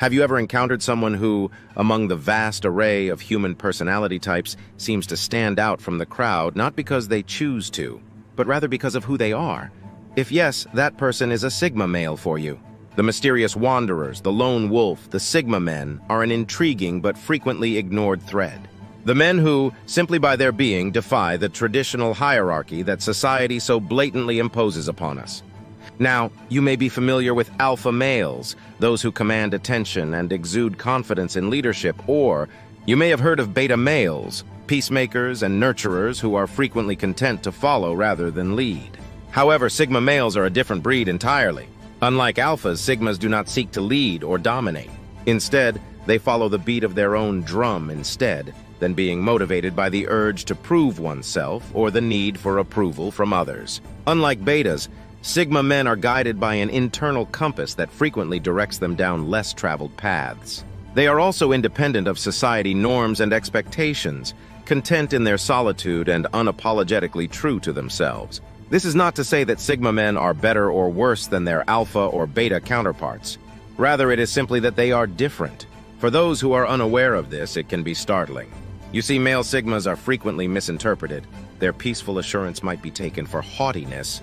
Have you ever encountered someone who, among the vast array of human personality types, seems to stand out from the crowd not because they choose to, but rather because of who they are? If yes, that person is a Sigma male for you. The mysterious wanderers, the lone wolf, the Sigma men are an intriguing but frequently ignored thread. The men who, simply by their being, defy the traditional hierarchy that society so blatantly imposes upon us. Now, you may be familiar with alpha males, those who command attention and exude confidence in leadership, or you may have heard of beta males, peacemakers and nurturers who are frequently content to follow rather than lead. However, Sigma males are a different breed entirely. Unlike alphas, Sigmas do not seek to lead or dominate. Instead, they follow the beat of their own drum instead than being motivated by the urge to prove oneself or the need for approval from others. Unlike betas, Sigma men are guided by an internal compass that frequently directs them down less traveled paths. They are also independent of society norms and expectations, content in their solitude and unapologetically true to themselves. This is not to say that Sigma men are better or worse than their alpha or beta counterparts. Rather, it is simply that they are different. For those who are unaware of this, it can be startling. You see, male Sigmas are frequently misinterpreted. Their peaceful assurance might be taken for haughtiness,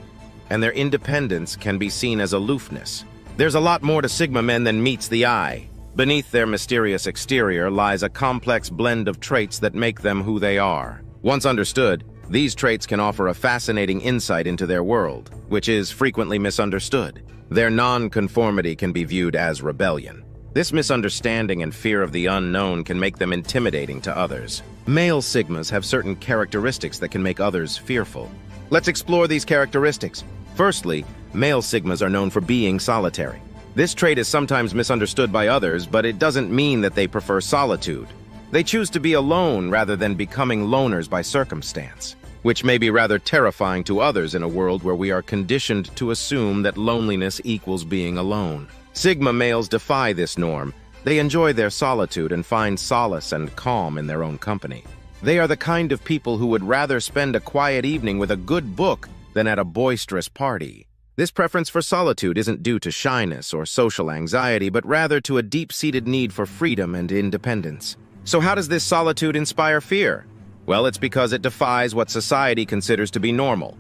and their independence can be seen as aloofness. There's a lot more to Sigma men than meets the eye. Beneath their mysterious exterior lies a complex blend of traits that make them who they are. Once understood, these traits can offer a fascinating insight into their world, which is frequently misunderstood. Their non-conformity can be viewed as rebellion. This misunderstanding and fear of the unknown can make them intimidating to others. Male Sigmas have certain characteristics that can make others fearful. Let's explore these characteristics. Firstly, male Sigmas are known for being solitary. This trait is sometimes misunderstood by others, but it doesn't mean that they prefer solitude. They choose to be alone rather than becoming loners by circumstance, which may be rather terrifying to others in a world where we are conditioned to assume that loneliness equals being alone. Sigma males defy this norm. They enjoy their solitude and find solace and calm in their own company. They are the kind of people who would rather spend a quiet evening with a good book than at a boisterous party. This preference for solitude isn't due to shyness or social anxiety, but rather to a deep-seated need for freedom and independence. So how does this solitude inspire fear? Well, it's because it defies what society considers to be normal.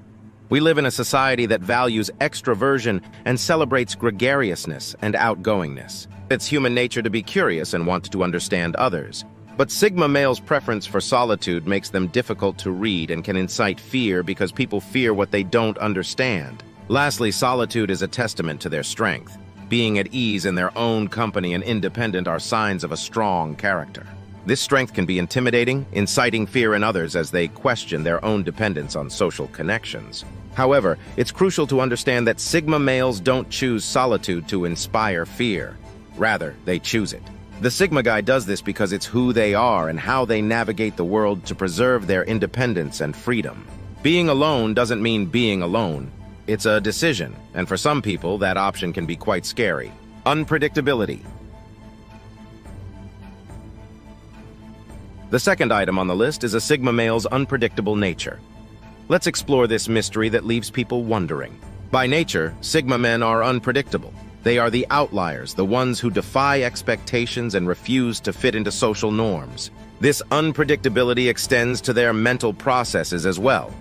We live in a society that values extroversion and celebrates gregariousness and outgoingness. It's human nature to be curious and want to understand others. But Sigma males' preference for solitude makes them difficult to read and can incite fear because people fear what they don't understand. Lastly, solitude is a testament to their strength. Being at ease in their own company and independent are signs of a strong character. This strength can be intimidating, inciting fear in others as they question their own dependence on social connections. However, it's crucial to understand that Sigma males don't choose solitude to inspire fear. Rather, they choose it. The Sigma guy does this because it's who they are and how they navigate the world to preserve their independence and freedom. Being alone doesn't mean being alone. It's a decision, and for some people, that option can be quite scary. Unpredictability. The second item on the list is a Sigma male's unpredictable nature. Let's explore this mystery that leaves people wondering. By nature, Sigma men are unpredictable. They are the outliers, the ones who defy expectations and refuse to fit into social norms. This unpredictability extends to their mental processes as well.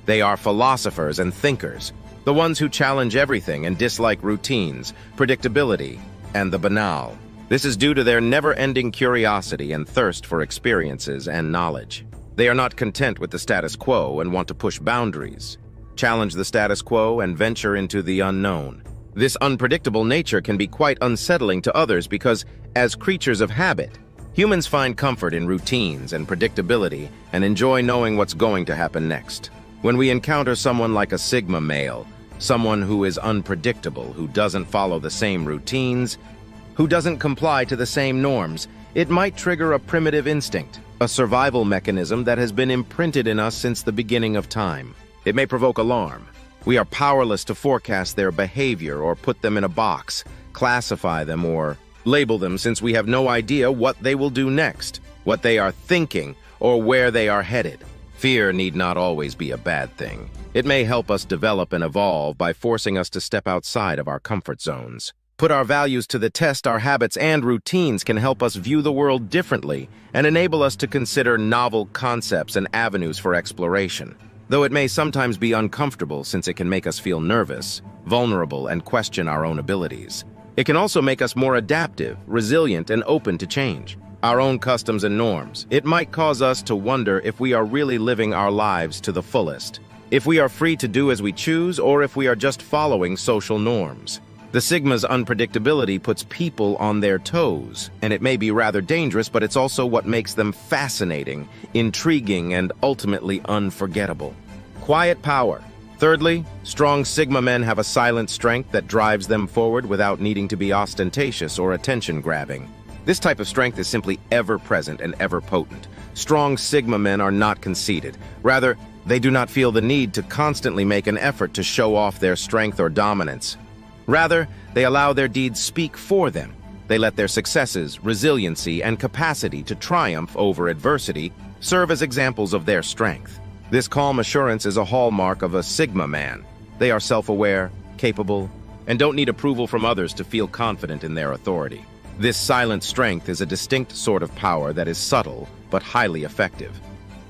They are philosophers and thinkers, the ones who challenge everything and dislike routines, predictability, and the banal. This is due to their never-ending curiosity and thirst for experiences and knowledge. They are not content with the status quo and want to push boundaries, challenge the status quo, and venture into the unknown. This unpredictable nature can be quite unsettling to others because, as creatures of habit, humans find comfort in routines and predictability and enjoy knowing what's going to happen next. When we encounter someone like a Sigma male, someone who is unpredictable, who doesn't follow the same routines, who doesn't comply to the same norms, it might trigger a primitive instinct, a survival mechanism that has been imprinted in us since the beginning of time. It may provoke alarm. We are powerless to forecast their behavior or put them in a box, classify them or label them since we have no idea what they will do next, what they are thinking, or where they are headed. Fear need not always be a bad thing. It may help us develop and evolve by forcing us to step outside of our comfort zones. Put our values to the test, our habits and routines can help us view the world differently and enable us to consider novel concepts and avenues for exploration. Though it may sometimes be uncomfortable since it can make us feel nervous, vulnerable, and question our own abilities. It can also make us more adaptive, resilient, and open to change. Our own customs and norms. It might cause us to wonder if we are really living our lives to the fullest, if we are free to do as we choose, or if we are just following social norms. The Sigma's unpredictability puts people on their toes, and it may be rather dangerous, but it's also what makes them fascinating, intriguing, and ultimately unforgettable. Quiet power. Thirdly, strong Sigma men have a silent strength that drives them forward without needing to be ostentatious or attention-grabbing. This type of strength is simply ever-present and ever-potent. Strong Sigma men are not conceited. Rather, they do not feel the need to constantly make an effort to show off their strength or dominance. Rather, they allow their deeds speak for them. They let their successes, resiliency, and capacity to triumph over adversity serve as examples of their strength. This calm assurance is a hallmark of a Sigma man. They are self-aware, capable, and don't need approval from others to feel confident in their authority. This silent strength is a distinct sort of power that is subtle but highly effective.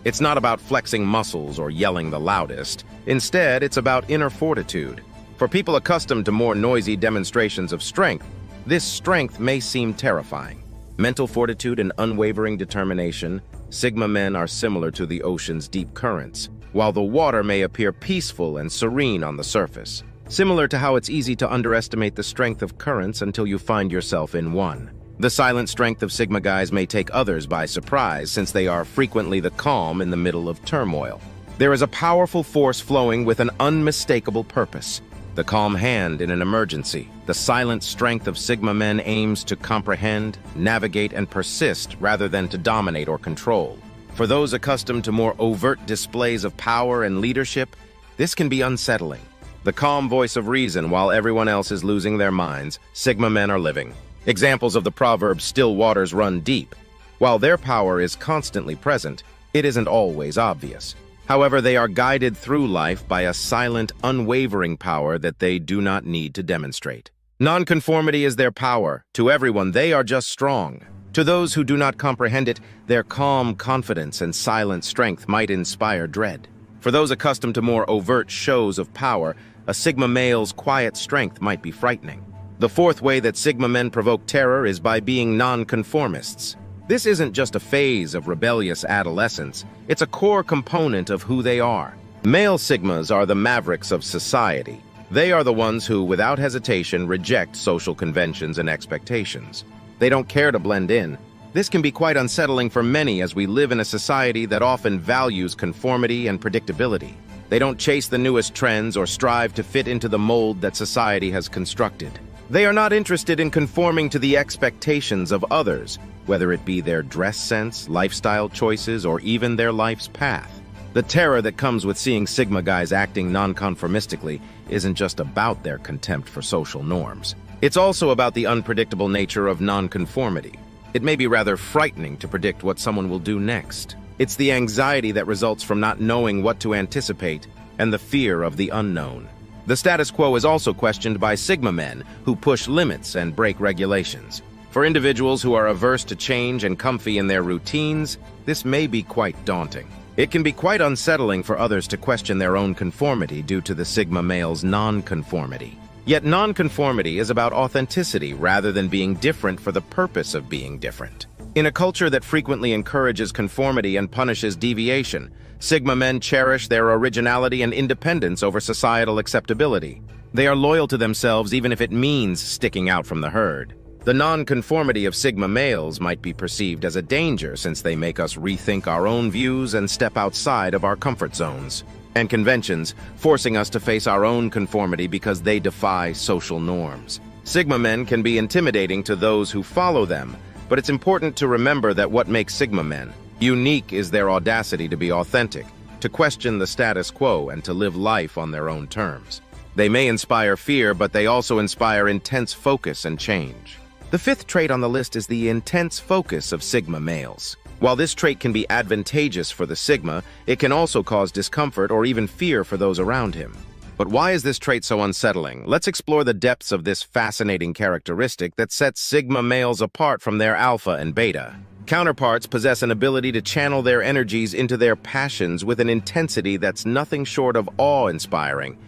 It's not about flexing muscles or yelling the loudest. Instead, it's about inner fortitude. For people accustomed to more noisy demonstrations of strength, this strength may seem terrifying. Mental fortitude and unwavering determination, Sigma men are similar to the ocean's deep currents, while the water may appear peaceful and serene on the surface. Similar to how it's easy to underestimate the strength of currents until you find yourself in one. The silent strength of Sigma guys may take others by surprise since they are frequently the calm in the middle of turmoil. There is a powerful force flowing with an unmistakable purpose. The calm hand in an emergency. The silent strength of Sigma men aims to comprehend, navigate, and persist rather than to dominate or control. For those accustomed to more overt displays of power and leadership, this can be unsettling. The calm voice of reason while everyone else is losing their minds, Sigma men are living. Examples of the proverb, "Still waters run deep." While their power is constantly present, it isn't always obvious. However, they are guided through life by a silent, unwavering power that they do not need to demonstrate. Nonconformity is their power. To everyone, they are just strong. To those who do not comprehend it, their calm confidence and silent strength might inspire dread. For those accustomed to more overt shows of power, a Sigma male's quiet strength might be frightening. The fourth way that Sigma men provoke terror is by being nonconformists. This isn't just a phase of rebellious adolescence, it's a core component of who they are. Male Sigmas are the mavericks of society. They are the ones who, without hesitation, reject social conventions and expectations. They don't care to blend in. This can be quite unsettling for many as we live in a society that often values conformity and predictability. They don't chase the newest trends or strive to fit into the mold that society has constructed. They are not interested in conforming to the expectations of others, whether it be their dress sense, lifestyle choices, or even their life's path. The terror that comes with seeing Sigma guys acting nonconformistically isn't just about their contempt for social norms. It's also about the unpredictable nature of nonconformity. It may be rather frightening to predict what someone will do next. It's the anxiety that results from not knowing what to anticipate and the fear of the unknown. The status quo is also questioned by Sigma men who push limits and break regulations. For individuals who are averse to change and comfy in their routines, this may be quite daunting. It can be quite unsettling for others to question their own conformity due to the Sigma male's nonconformity. Yet nonconformity is about authenticity rather than being different for the purpose of being different. In a culture that frequently encourages conformity and punishes deviation, Sigma men cherish their originality and independence over societal acceptability. They are loyal to themselves even if it means sticking out from the herd. The nonconformity of Sigma males might be perceived as a danger since they make us rethink our own views and step outside of our comfort zones and conventions, forcing us to face our own conformity because they defy social norms. Sigma men can be intimidating to those who follow them, but it's important to remember that what makes Sigma men unique is their audacity to be authentic, to question the status quo, and to live life on their own terms. They may inspire fear, but they also inspire intense focus and change. The fifth trait on the list is the intense focus of Sigma males. While this trait can be advantageous for the Sigma, it can also cause discomfort or even fear for those around him. But why is this trait so unsettling? Let's explore the depths of this fascinating characteristic that sets Sigma males apart from their alpha and beta. Counterparts possess an ability to channel their energies into their passions with an intensity that's nothing short of awe-inspiring.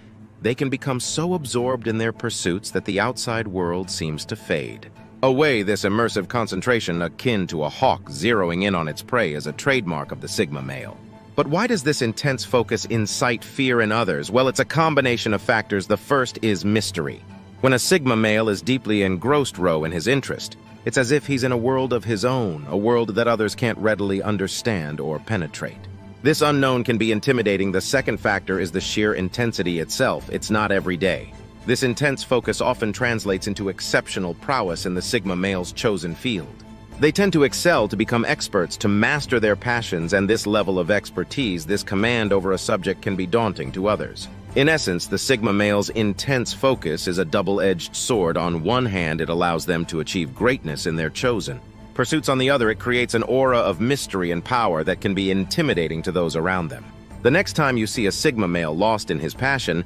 They can become so absorbed in their pursuits that the outside world seems to fade. Away, this immersive concentration, akin to a hawk zeroing in on its prey, is a trademark of the Sigma male. But why does this intense focus incite fear in others? Well, it's a combination of factors. The first is mystery. When a Sigma male is deeply engrossed in his interest, it's as if he's in a world of his own, a world that others can't readily understand or penetrate. This unknown can be intimidating. The second factor is the sheer intensity itself. It's not every day. This intense focus often translates into exceptional prowess in the Sigma male's chosen field. They tend to excel, to become experts, to master their passions, and this level of expertise, this command over a subject, can be daunting to others. In essence, the Sigma male's intense focus is a double-edged sword. On one hand, it allows them to achieve greatness in their chosen pursuits. On the other, it creates an aura of mystery and power that can be intimidating to those around them. The next time you see a Sigma male lost in his passion,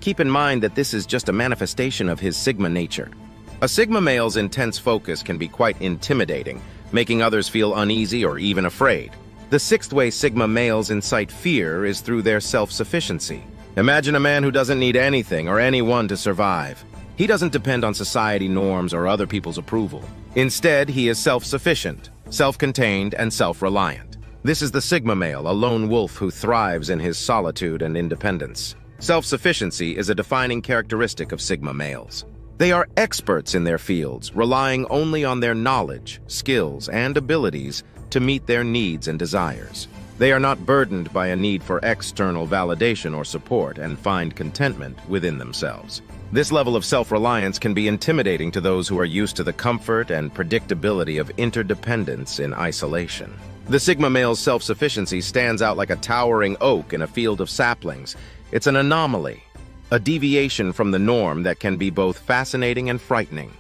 keep in mind that this is just a manifestation of his Sigma nature. A Sigma male's intense focus can be quite intimidating, making others feel uneasy or even afraid. The sixth way Sigma males incite fear is through their self-sufficiency. Imagine a man who doesn't need anything or anyone to survive. He doesn't depend on society norms or other people's approval. Instead, he is self-sufficient, self-contained, and self-reliant. This is the Sigma male, a lone wolf who thrives in his solitude and independence. Self-sufficiency is a defining characteristic of Sigma males. They are experts in their fields, relying only on their knowledge, skills, and abilities to meet their needs and desires. They are not burdened by a need for external validation or support and find contentment within themselves. This level of self-reliance can be intimidating to those who are used to the comfort and predictability of interdependence in isolation. The Sigma male's self-sufficiency stands out like a towering oak in a field of saplings. It's an anomaly, a deviation from the norm that can be both fascinating and frightening.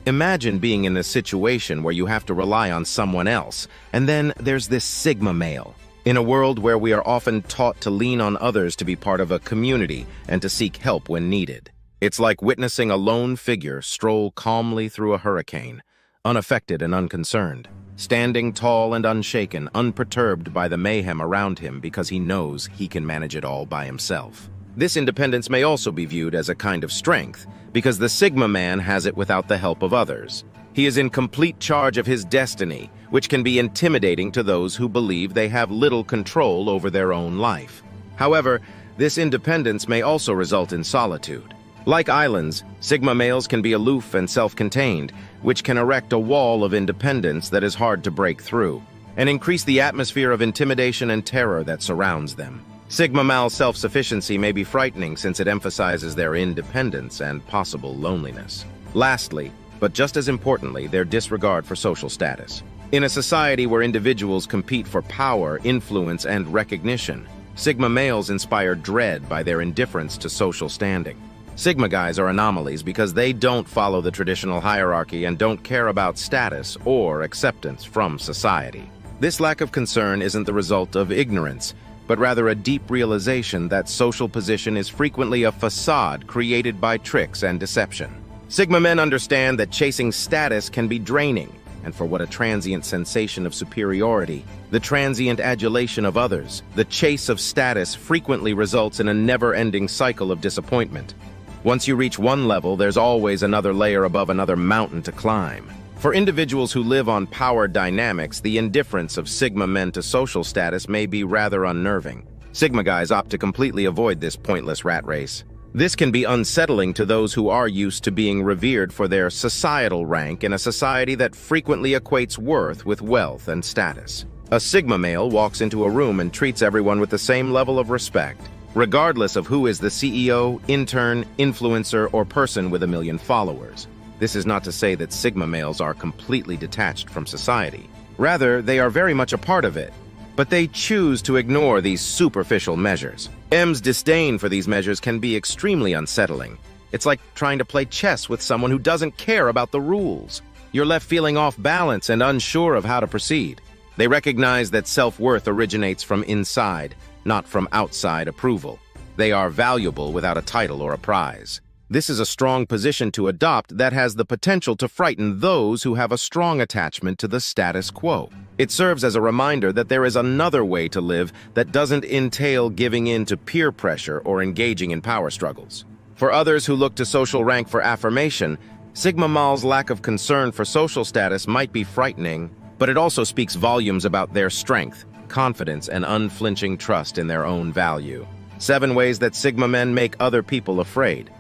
Imagine being in a situation where you have to rely on someone else, and then there's this Sigma male. In a world where we are often taught to lean on others to be part of a community and to seek help when needed. It's like witnessing a lone figure stroll calmly through a hurricane, unaffected and unconcerned, standing tall and unshaken, unperturbed by the mayhem around him because he knows he can manage it all by himself. This independence may also be viewed as a kind of strength, because the Sigma man has it without the help of others. He is in complete charge of his destiny, which can be intimidating to those who believe they have little control over their own life. However, this independence may also result in solitude. Like islands, Sigma males can be aloof and self-contained, which can erect a wall of independence that is hard to break through, and increase the atmosphere of intimidation and terror that surrounds them. Sigma male self-sufficiency may be frightening since it emphasizes their independence and possible loneliness. Lastly, but just as importantly, their disregard for social status. In a society where individuals compete for power, influence, and recognition, Sigma males inspire dread by their indifference to social standing. Sigma guys are anomalies because they don't follow the traditional hierarchy and don't care about status or acceptance from society. This lack of concern isn't the result of ignorance, but rather a deep realization that social position is frequently a facade created by tricks and deception. Sigma men understand that chasing status can be draining, and for what a transient sensation of superiority, the transient adulation of others, the chase of status frequently results in a never-ending cycle of disappointment. Once you reach one level, there's always another layer above another mountain to climb. For individuals who live on power dynamics, the indifference of Sigma men to social status may be rather unnerving. Sigma guys opt to completely avoid this pointless rat race. This can be unsettling to those who are used to being revered for their societal rank in a society that frequently equates worth with wealth and status. A Sigma male walks into a room and treats everyone with the same level of respect, regardless of who is the CEO, intern, influencer, or person with 1 million followers. This is not to say that Sigma males are completely detached from society. Rather, they are very much a part of it, but they choose to ignore these superficial measures. M's disdain for these measures can be extremely unsettling. It's like trying to play chess with someone who doesn't care about the rules. You're left feeling off balance and unsure of how to proceed. They recognize that self-worth originates from inside, not from outside approval. They are valuable without a title or a prize. This is a strong position to adopt that has the potential to frighten those who have a strong attachment to the status quo. It serves as a reminder that there is another way to live that doesn't entail giving in to peer pressure or engaging in power struggles. For others who look to social rank for affirmation, Sigma Mal's lack of concern for social status might be frightening, but it also speaks volumes about their strength, confidence, and unflinching trust in their own value. 7 ways that Sigma men make other people afraid.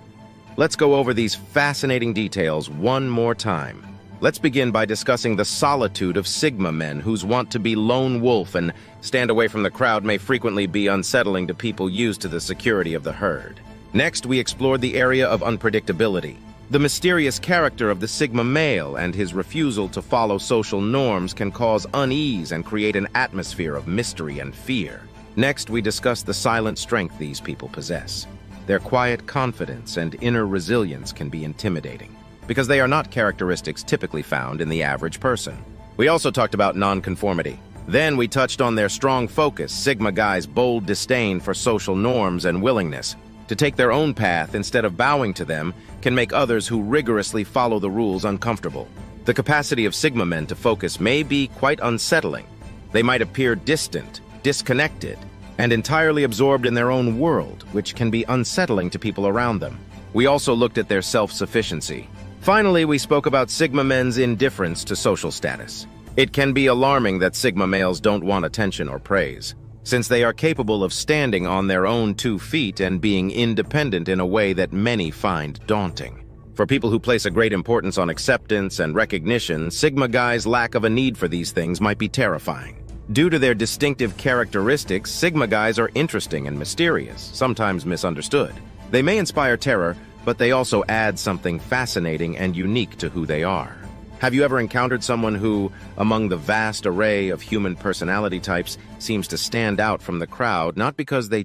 Let's go over these fascinating details one more time. Let's begin by discussing the solitude of Sigma men whose want to be lone wolf and stand away from the crowd may frequently be unsettling to people used to the security of the herd. Next, we explored the area of unpredictability. The mysterious character of the Sigma male and his refusal to follow social norms can cause unease and create an atmosphere of mystery and fear. Next, we discussed the silent strength these people possess. Their quiet confidence and inner resilience can be intimidating, because they are not characteristics typically found in the average person. We also talked about nonconformity. Then we touched on their strong focus, Sigma guys' bold disdain for social norms and willingness to take their own path instead of bowing to them can make others who rigorously follow the rules uncomfortable. The capacity of Sigma men to focus may be quite unsettling. They might appear distant, disconnected, and entirely absorbed in their own world, which can be unsettling to people around them. We also looked at their self-sufficiency. Finally, we spoke about Sigma men's indifference to social status. It can be alarming that Sigma males don't want attention or praise, since they are capable of standing on their own 2 feet and being independent in a way that many find daunting. For people who place a great importance on acceptance and recognition, Sigma guys' lack of a need for these things might be terrifying. Due to their distinctive characteristics, Sigma guys are interesting and mysterious, sometimes misunderstood. They may inspire terror, but they also add something fascinating and unique to who they are. Have you ever encountered someone who, among the vast array of human personality types, seems to stand out from the crowd, not because they